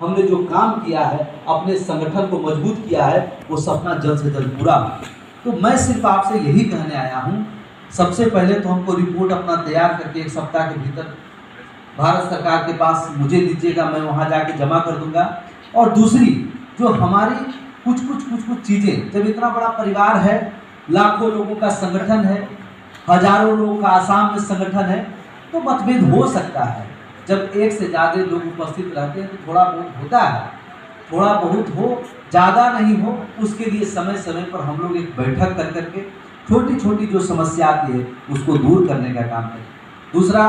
हमने जो काम किया है, अपने संगठन को मजबूत किया है, वो सपना जल्द से जल्द पूरा हो। तो मैं सिर्फ आपसे यही कहने आया हूँ, सबसे पहले तो हमको रिपोर्ट अपना तैयार करके 1 सप्ताह के भीतर भारत सरकार के पास मुझे दीजिएगा, मैं वहाँ जाके जमा कर दूंगा। और दूसरी जो हमारी कुछ चीज़ें, जब इतना बड़ा परिवार है, लाखों लोगों का संगठन है, हजारों लोगों का आसाम में संगठन है, तो मतभेद हो सकता है। जब एक से ज़्यादा लोग उपस्थित रहते हैं तो थोड़ा बहुत होता है, थोड़ा बहुत हो, ज़्यादा नहीं हो। उसके लिए समय समय पर हम लोग एक बैठक कर करके छोटी छोटी जो समस्या आती है उसको दूर करने का काम करें। दूसरा,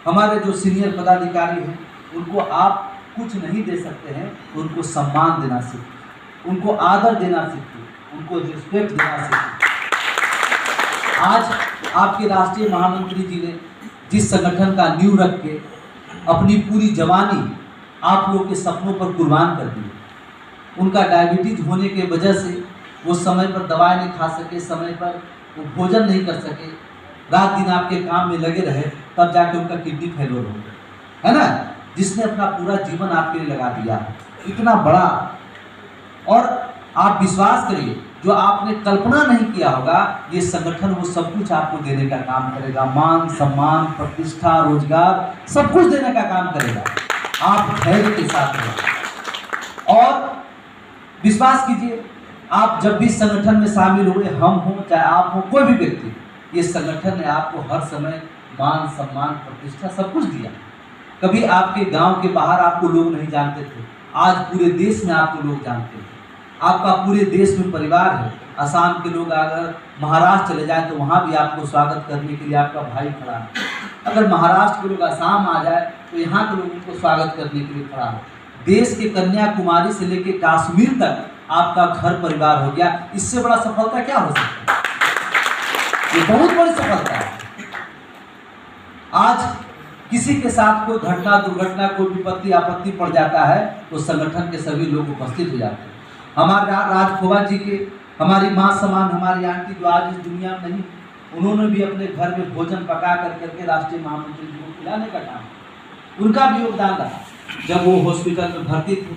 हमारे जो सीनियर पदाधिकारी हैं उनको आप कुछ नहीं दे सकते हैं, उनको सम्मान देना सीखें, उनको आदर देना सीखें, उनको रिस्पेक्ट देना सीखें। आज आपके राष्ट्रीय महामंत्री जी ने जिस संगठन का नींव रख के अपनी पूरी जवानी आप लोग के सपनों पर कुर्बान कर दी, उनका डायबिटीज होने के वजह से वो समय पर दवाई नहीं खा सके, समय पर वो भोजन नहीं कर सके, रात दिन आपके काम में लगे रहे, तब जाके उनका किडनी फेलियर हो गया, है ना। जिसने अपना पूरा जीवन आपके लिए लगा दिया, इतना बड़ा। और आप विश्वास करिए, जो आपने कल्पना नहीं किया होगा, ये संगठन वो सब कुछ आपको देने का काम करेगा। मान सम्मान, प्रतिष्ठा, रोजगार, सब कुछ देने का काम करेगा। आप धैर्य के साथ हैं और विश्वास कीजिए, आप जब भी संगठन में शामिल हुए, हम हो चाहे आप हो, कोई भी व्यक्ति, ये संगठन ने आपको हर समय मान सम्मान, प्रतिष्ठा सब कुछ दिया। कभी आपके गांव के बाहर आपको लोग नहीं जानते थे, आज पूरे देश में आपको लोग जानते हैं। आपका पूरे देश में परिवार है। असम के लोग अगर महाराष्ट्र चले जाएं तो वहाँ भी आपको स्वागत करने के लिए आपका भाई खड़ा है। अगर महाराष्ट्र के लोग असम आ जाए तो यहाँ के लोग उनको स्वागत करने के लिए खड़ा है। देश के कन्याकुमारी से लेकर कश्मीर तक आपका घर परिवार हो गया। इससे बड़ा सफलता क्या हो सकता है? ये बहुत बड़ी सफलता है। आज किसी के साथ कोई घटना, दुर्घटना, कोई विपत्ति, आपत्ति पड़ जाता है तो संगठन के सभी लोग उपस्थित हो जाते हैं। हमारे राजखोवा जी के, हमारी माँ समान हमारी आंटी जो आज इस दुनिया में नहीं, उन्होंने भी अपने घर में भोजन पका कर करके राष्ट्रीय महामंत्री जी को खिलाने का काम, उनका भी योगदान रहा। जब वो हॉस्पिटल में भर्ती थे,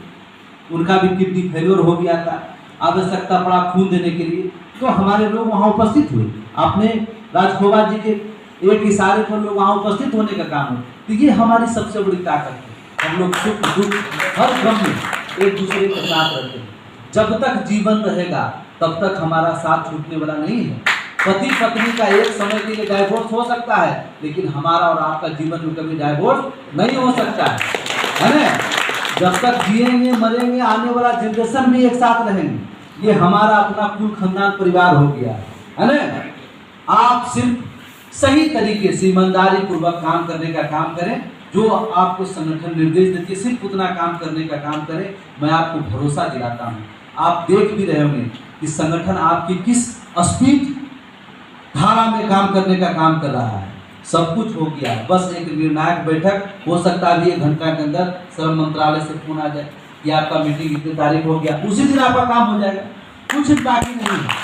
उनका भी किडनी फेलियर हो गया था, आवश्यकता पड़ा खून देने के लिए, तो हमारे लोग वहाँ उपस्थित हुए। आपने राजखोवा जी के एक इशारे पर लोग वहाँ उपस्थित होने का काम हो। तो ये हमारी सबसे बड़ी ताकत है। हम लोग सुख दुख हर गम में एक दूसरे के साथ रहते हैं। जब तक जीवन रहेगा तब तक हमारा साथ छूटने वाला नहीं है। पति पत्नी का एक समय के लिए डाइवोर्स हो सकता है, लेकिन हमारा और आपका जीवन में कभी डाइवोर्स नहीं हो सकता है ना। जब तक जिएंगे, मरेंगे, आने वाला जनरेशन भी एक साथ रहेंगे। ये हमारा अपना कुल खानदान परिवार हो गया है ना। आप सिर्फ सही तरीके से ईमानदारी पूर्वक काम करने का काम करें, जो आपको संगठन निर्देश देती है सिर्फ उतना काम करने का काम करें। मैं आपको भरोसा दिलाता हूँ, आप देख भी रहे होंगे कि संगठन आपकी किस स्पीड धारा में काम करने का काम कर रहा है। सब कुछ हो गया, बस एक निर्णायक बैठक हो सकता है 1 घंटा के अंदर श्रम मंत्रालय से फोन आ जाए कि आपका मीटिंग इतनी तारीख हो गया, उसी दिन आपका काम हो जाएगा, कुछ बाकी नहीं है।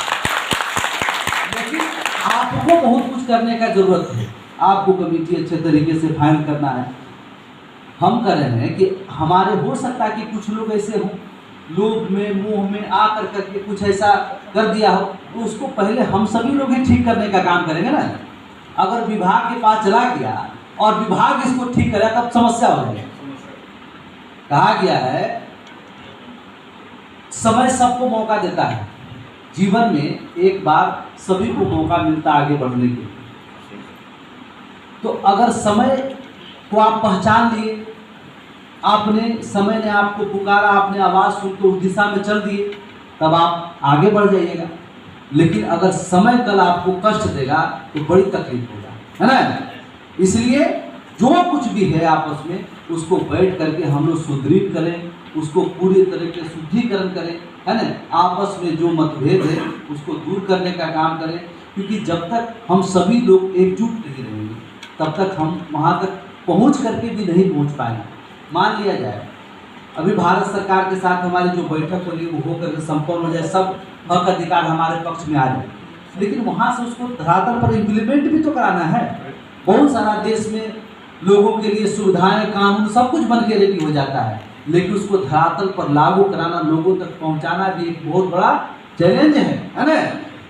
लेकिन आपको बहुत कुछ करने का जरूरत है। आपको कमेटी अच्छे तरीके से फाइनल करना है। हम कर रहे हैं कि हमारे हो सकता है कि कुछ लोग ऐसे हों, लोभ में, मोह में आकर करके कुछ ऐसा कर दिया हो, तो उसको पहले हम सभी लोग ही ठीक करने का काम करेंगे ना। अगर विभाग के पास चला गया और विभाग इसको ठीक करे तब समस्या हो जाएगी। कहा गया है समय सबको मौका देता है। जीवन में एक बार सभी को मौका मिलता आगे बढ़ने के। तो अगर समय को आप पहचान लिए, आपने समय ने आपको पुकारा, आपने आवाज़ सुन के उस दिशा में चल दिए, तब आप आगे बढ़ जाइएगा। लेकिन अगर समय कल आपको कष्ट देगा तो बड़ी तकलीफ होगा, है ना। इसलिए जो कुछ भी है आपस में उसको बैठ करके हम लोग सुदृढ़ करें, उसको पूरी तरह से शुद्धिकरण करें, है ना। आपस में जो मतभेद है उसको दूर करने का काम करें, क्योंकि जब तक हम सभी लोग एकजुट नहीं रहेंगे तब तक हम वहाँ तक पहुँच करके भी नहीं पहुँच पाएंगे। मान लिया जाए अभी भारत सरकार के साथ हमारी जो बैठक होगी वो होकर संपन्न हो जाए, सब हक अधिकार हमारे पक्ष में आ जाए, लेकिन वहाँ से उसको धरातल पर इम्प्लीमेंट भी तो कराना है। बहुत सारा देश में लोगों के लिए सुविधाएं, कानून सब कुछ बन के रेडी हो जाता है, लेकिन उसको धरातल पर लागू कराना, लोगों तक पहुंचाना भी एक बहुत बड़ा चैलेंज है ना।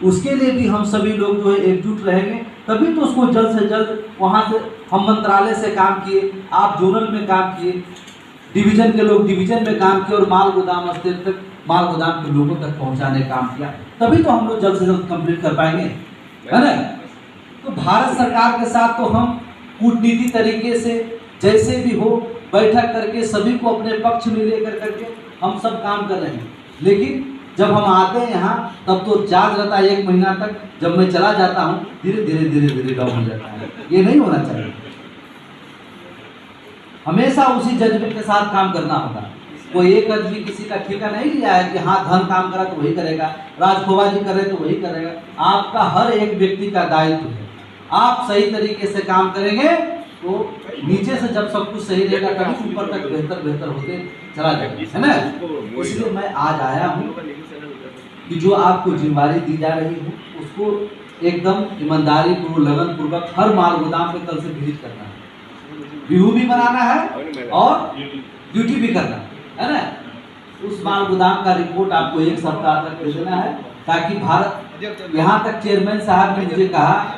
उसके लिए भी हम सभी लोग जो है एकजुट रहेंगे, तभी तो उसको जल्द से जल्द वहाँ से हम मंत्रालय से काम किए, आप जोनल में काम किए, डिवीजन के लोग डिवीजन में काम किए और माल गोदाम स्तर तक माल गोदाम के लोगों तक पहुँचाने काम किया, तभी तो हम लोग जल्द से जल्द कंप्लीट कर पाएंगे, है ना। तो भारत सरकार के साथ तो हम कूटनीति तरीके से जैसे भी हो बैठक करके सभी को अपने पक्ष में लेकर करके हम सब काम कर रहे हैं। लेकिन जब हम आते हैं यहाँ तब तो चार्ज रहता है 1 महीना तक, जब मैं चला जाता हूँ धीरे धीरे धीरे धीरे डाउन हो जाता है। ये नहीं होना चाहिए, हमेशा उसी जज्बे के साथ काम करना होगा। कोई एक आदमी किसी का ठेका नहीं लिया है कि हाँ धन काम करा तो वही करेगा, राजखोबा जी करे तो वही करेगा। आपका हर एक व्यक्ति का दायित्व है, आप सही तरीके से काम करेंगे तो नीचे से जब सब कुछ सही रहेगा तभी ऊपर तक बेहतर बेहतर होते चला जाएगा, है ना। इसलिए मैं आज आया हूँ कि जो आपको जिम्मेदारी दी जा रही है उसको एकदम ईमानदारी पूर्वक लगन पूर्वक हर माल गोदाम पे कल से विजिट करना है, व्यू भी बनाना है और ड्यूटी भी करना है ना। उस माल गोदाम का रिपोर्ट आपको 1 सप्ताह तक दे देना है, ताकि भारत, यहाँ तक चेयरमैन साहब ने मुझे कहा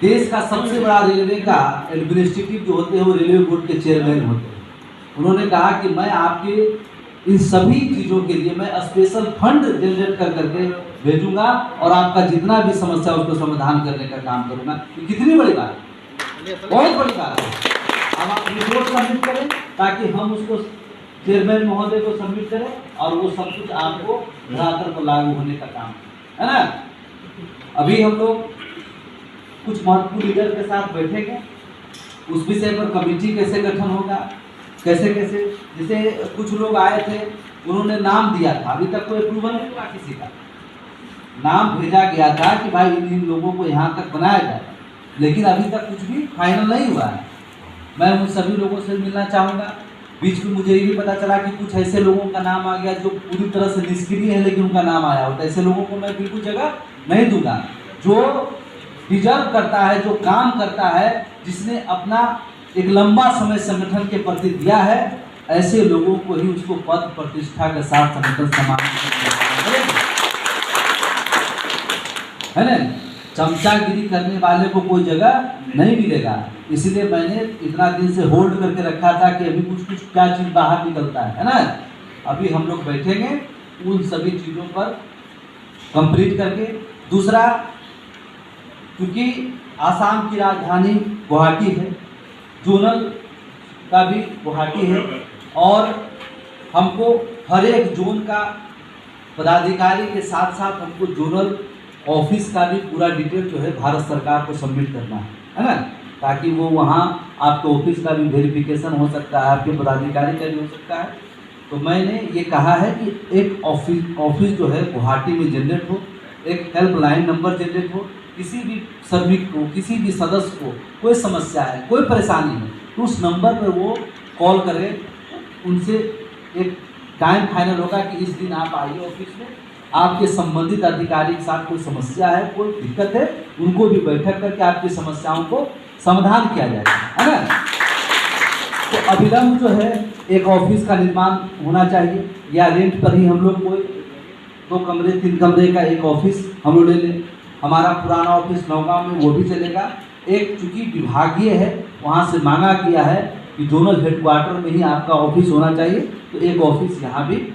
देश का सबसे बड़ा रेलवे का एडमिनिस्ट्रेटिव जो होते हैं वो रेलवे बोर्ड के चेयरमैन होते हैं। उन्होंने कहा कि मैं आपके इन सभी चीज़ों के लिए मैं स्पेशल फंड जनरेट कर करके भेजूंगा और आपका जितना भी समस्या उसको समाधान करने का काम करूंगा। ये कितनी बड़ी बात है, बहुत बड़ी बात है। अब आप रिपोर्ट सबमिट करें ताकि हम उसको चेयरमैन महोदय को सबमिट करें और वो सब कुछ आपको धरातल पर लागू होने का काम है ना। अभी हम लोग कुछ महत्वपूर्ण लीडर के साथ बैठेंगे, उस विषय पर कमेटी कैसे गठन होगा, कैसे कैसे, जैसे कुछ लोग आए थे उन्होंने नाम दिया था, अभी तक कोई अप्रूवल नहीं हुआ, किसी का नाम भेजा गया था कि भाई इन लोगों को यहाँ तक बनाया जाए, लेकिन अभी तक कुछ भी फाइनल नहीं हुआ है। मैं उन सभी लोगों से मिलना चाहूँगा। बीच में मुझे ये भी पता चला कि कुछ ऐसे लोगों का नाम आ गया जो पूरी तरह से निष्क्रिय है लेकिन उनका नाम आया हो, तो ऐसे लोगों को मैं बिल्कुल जगह नहीं दूंगा। जो डिजर्व करता है, जो काम करता है, जिसने अपना एक लंबा समय संगठन के प्रति दिया है, ऐसे लोगों को ही उसको पद प्रतिष्ठा के साथ संगठन समान है ना। चमचागिरी करने वाले को कोई जगह नहीं मिलेगा। इसलिए मैंने इतना दिन से होल्ड करके रखा था कि अभी कुछ कुछ क्या चीज़ बाहर निकलता है ना। अभी हम लोग बैठेंगे उन सभी चीज़ों पर कंप्लीट करके। दूसरा, क्योंकि आसाम की राजधानी गुवाहाटी है, जोनल का भी गुवाहाटी है और हमको हर एक जोन का पदाधिकारी के साथ साथ हमको जोनल ऑफिस का भी पूरा डिटेल जो है भारत सरकार को सबमिट करना है ना, ताकि वो वहाँ आपके ऑफिस का भी वेरिफिकेशन हो सकता है, आपके पदाधिकारी का भी हो सकता है। तो मैंने ये कहा है कि एक ऑफिस जो है गुवाहाटी में जनरेट हो, एक हेल्पलाइन नंबर जनरेट हो, किसी भी श्रमिक को, किसी भी सदस्य को कोई समस्या है, कोई परेशानी है तो उस नंबर पर वो कॉल करें, उनसे एक टाइम फाइनल होगा कि इस दिन आप आइए ऑफिस में, आपके संबंधित अधिकारी के साथ कोई समस्या है, कोई दिक्कत है, उनको भी बैठक करके आपकी समस्याओं को समाधान किया जाएगा, है ना। तो अविलंब जो है एक ऑफिस का निर्माण होना चाहिए, या रेंट पर ही हम लोग कोई 2 कमरे 3 कमरे का एक ऑफिस हम लोग ले लें। हमारा पुराना ऑफिस नौगांव में वो भी चलेगा। एक चूँकि विभागीय है, वहाँ से मांगा किया है कि जोनल हेडक्वार्टर में ही आपका ऑफिस होना चाहिए, तो एक ऑफिस यहाँ भी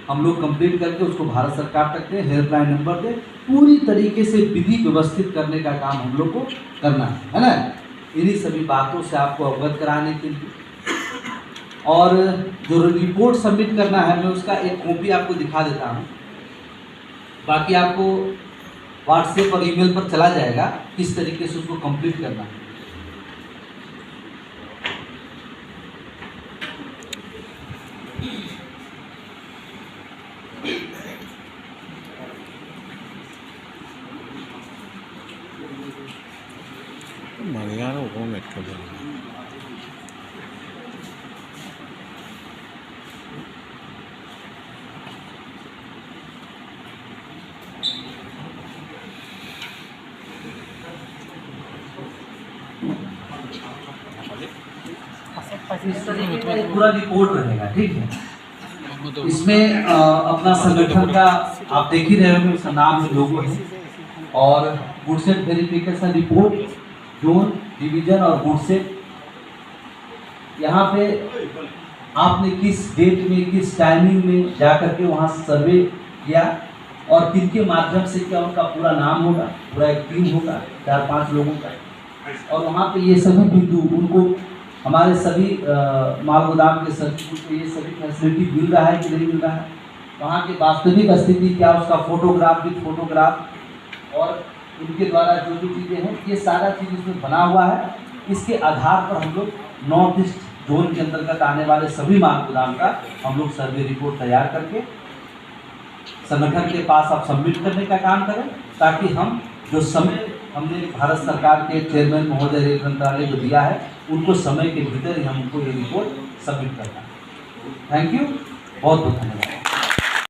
हम लोग कंप्लीट करके उसको भारत सरकार तक दें, हेल्पलाइन नंबर दें, पूरी तरीके से विधि व्यवस्थित करने का काम हम लोग को करना है ना। इन्हीं सभी बातों से आपको अवगत कराने के लिए, और जो रिपोर्ट सबमिट करना है मैं उसका एक कॉपी आपको दिखा देता हूँ, बाकी आपको व्हाट्सएप और ईमेल पर चला जाएगा किस तरीके से उसको कंप्लीट करना है। Mariano Gómez Caballero. Pasok pa इस तरीके का एक पूरा रिपोर्ट रहेगा, ठीक है। इसमें अपना संगठन का आप देख ही रहे होंगे, उसका नाम है, लोगो है, और गुडसेट वेरिफिकेशन रिपोर्ट, जोन, डिवीजन और गुडसेट। यहाँ पे आपने किस डेट में, किस टाइमिंग में जा करके वहाँ सर्वे किया और किनके माध्यम से क्या, उनका पूरा नाम होगा, पूरा एक टीम होगा 4-5 लोगों का, और वहाँ पे ये सभी बिंदु उनको हमारे सभी माल गोदाम के सचिव को ये सभी फैसिलिटी मिल रहा है कि नहीं मिल रहा है, वहाँ की वास्तविक स्थिति क्या, उसका फोटोग्राफ विद फोटोग्राफ और उनके द्वारा जो जो चीज़ें हैं, ये सारा चीज़ इसमें बना हुआ है। इसके आधार पर हम लोग नॉर्थ ईस्ट जोन के अंतर्गत आने वाले सभी माल गोदाम का हम लोग सर्वे रिपोर्ट तैयार करके संगठन के पास आप सबमिट करने का काम करें, ताकि हम जो समय हमने भारत सरकार के चेयरमैन महोदय रेल मंत्रालय को दिया है, उनको समय के भीतर ही हम उनको ये रिपोर्ट सबमिट करना है। थैंक यू, बहुत बहुत धन्यवाद।